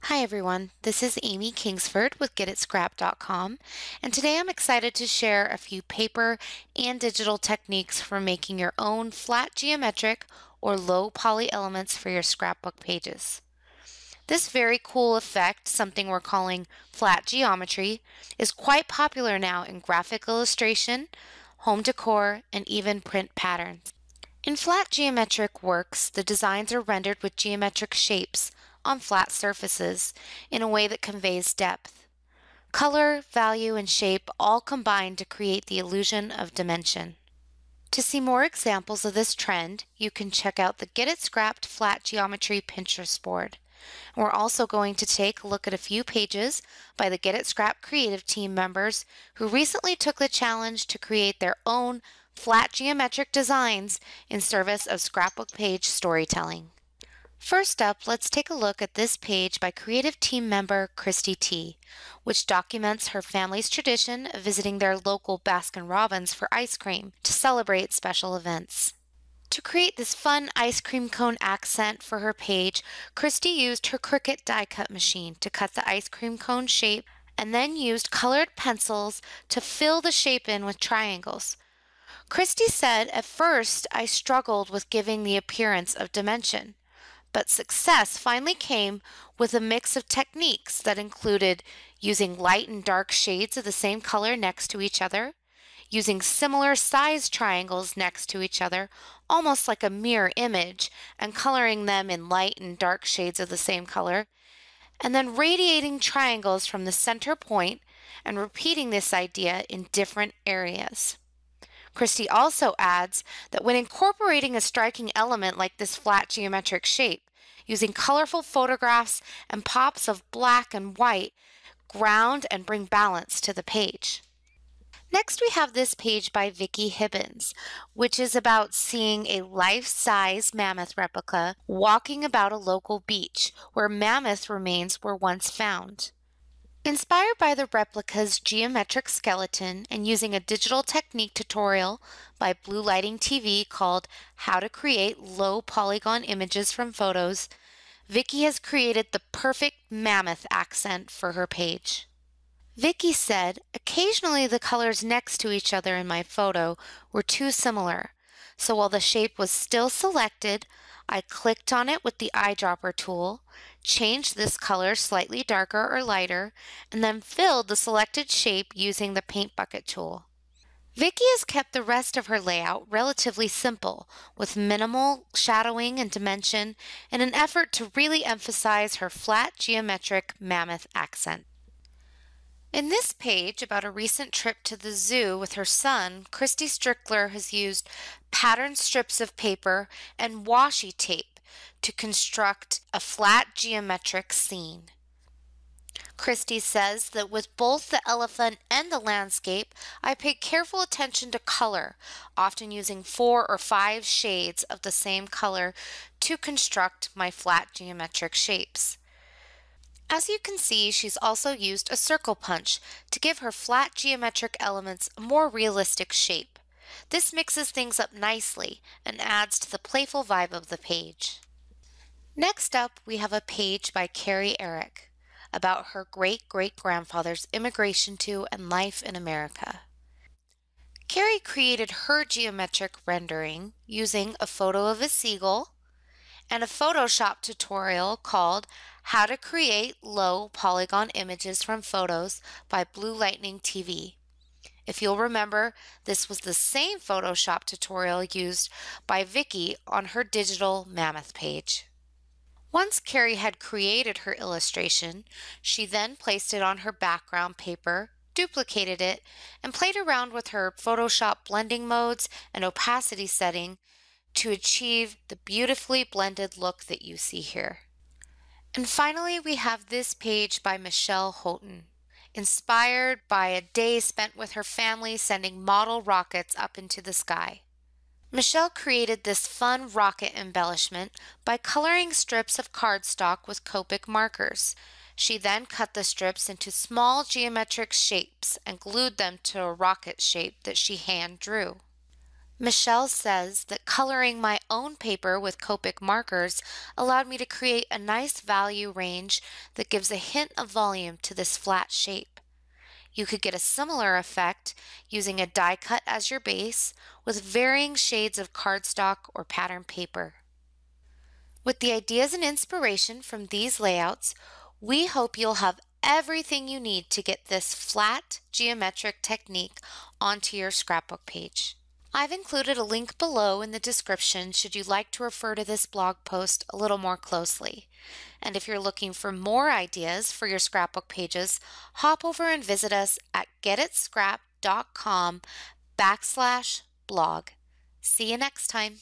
Hi everyone, this is Amy Kingsford with GetItScrap.com, and today I'm excited to share a few paper and digital techniques for making your own flat geometric or low poly elements for your scrapbook pages. This very cool effect, something we're calling flat geometry, is quite popular now in graphic illustration, home decor, and even print patterns. In flat geometric works, the designs are rendered with geometric shapes on flat surfaces in a way that conveys depth. Color, value, and shape all combine to create the illusion of dimension. To see more examples of this trend, you can check out the Get It Scrapped Flat Geometry Pinterest board. We're also going to take a look at a few pages by the Get It Scrapped creative team members who recently took the challenge to create their own flat geometric designs in service of scrapbook page storytelling. First up, let's take a look at this page by creative team member Christy T, which documents her family's tradition of visiting their local Baskin-Robbins for ice cream to celebrate special events. To create this fun ice cream cone accent for her page, Christy used her Cricut die cut machine to cut the ice cream cone shape and then used colored pencils to fill the shape in with triangles. Christy said, "At first, I struggled with giving the appearance of dimension, but success finally came with a mix of techniques that included using light and dark shades of the same color next to each other, using similar size triangles next to each other, almost like a mirror image, and coloring them in light and dark shades of the same color, and then radiating triangles from the center point and repeating this idea in different areas." Christy also adds that when incorporating a striking element like this flat geometric shape, using colorful photographs and pops of black and white ground and bring balance to the page. Next, we have this page by Vicki Hibbins, which is about seeing a life-size mammoth replica walking about a local beach where mammoth remains were once found. Inspired by the replica's geometric skeleton and using a digital technique tutorial by Blue Lighting TV called How to Create Low Polygon Images from Photos, Vicki has created the perfect mammoth accent for her page. Vicki said, "Occasionally the colors next to each other in my photo were too similar, so while the shape was still selected, I clicked on it with the eyedropper tool, changed this color slightly darker or lighter, and then filled the selected shape using the paint bucket tool." Vicki has kept the rest of her layout relatively simple, with minimal shadowing and dimension in an effort to really emphasize her flat geometric mammoth accent. In this page about a recent trip to the zoo with her son, Christy Strickler has used patterned strips of paper and washi tape to construct a flat geometric scene. Christy says that with both the elephant and the landscape, I paid careful attention to color, often using 4 or 5 shades of the same color to construct my flat geometric shapes. As you can see, she's also used a circle punch to give her flat geometric elements a more realistic shape. This mixes things up nicely and adds to the playful vibe of the page. Next up, we have a page by Carrie Eric about her great-great-grandfather's immigration to and life in America. Carrie created her geometric rendering using a photo of a seagull and a Photoshop tutorial called How to Create Low Polygon Images from Photos by Blue Lightning TV. If you'll remember, this was the same Photoshop tutorial used by Vicki on her digital mammoth page. Once Carrie had created her illustration, she then placed it on her background paper, duplicated it, and played around with her Photoshop blending modes and opacity setting to achieve the beautifully blended look that you see here. And finally, we have this page by Michelle Houghton, inspired by a day spent with her family sending model rockets up into the sky. Michelle created this fun rocket embellishment by coloring strips of cardstock with Copic markers. She then cut the strips into small geometric shapes and glued them to a rocket shape that she hand drew. Michelle says that coloring my own paper with Copic markers allowed me to create a nice value range that gives a hint of volume to this flat shape. You could get a similar effect using a die cut as your base with varying shades of cardstock or pattern paper. With the ideas and inspiration from these layouts, we hope you'll have everything you need to get this flat geometric technique onto your scrapbook page. I've included a link below in the description should you like to refer to this blog post a little more closely. And if you're looking for more ideas for your scrapbook pages, hop over and visit us at getitscrap.com/blog. See you next time.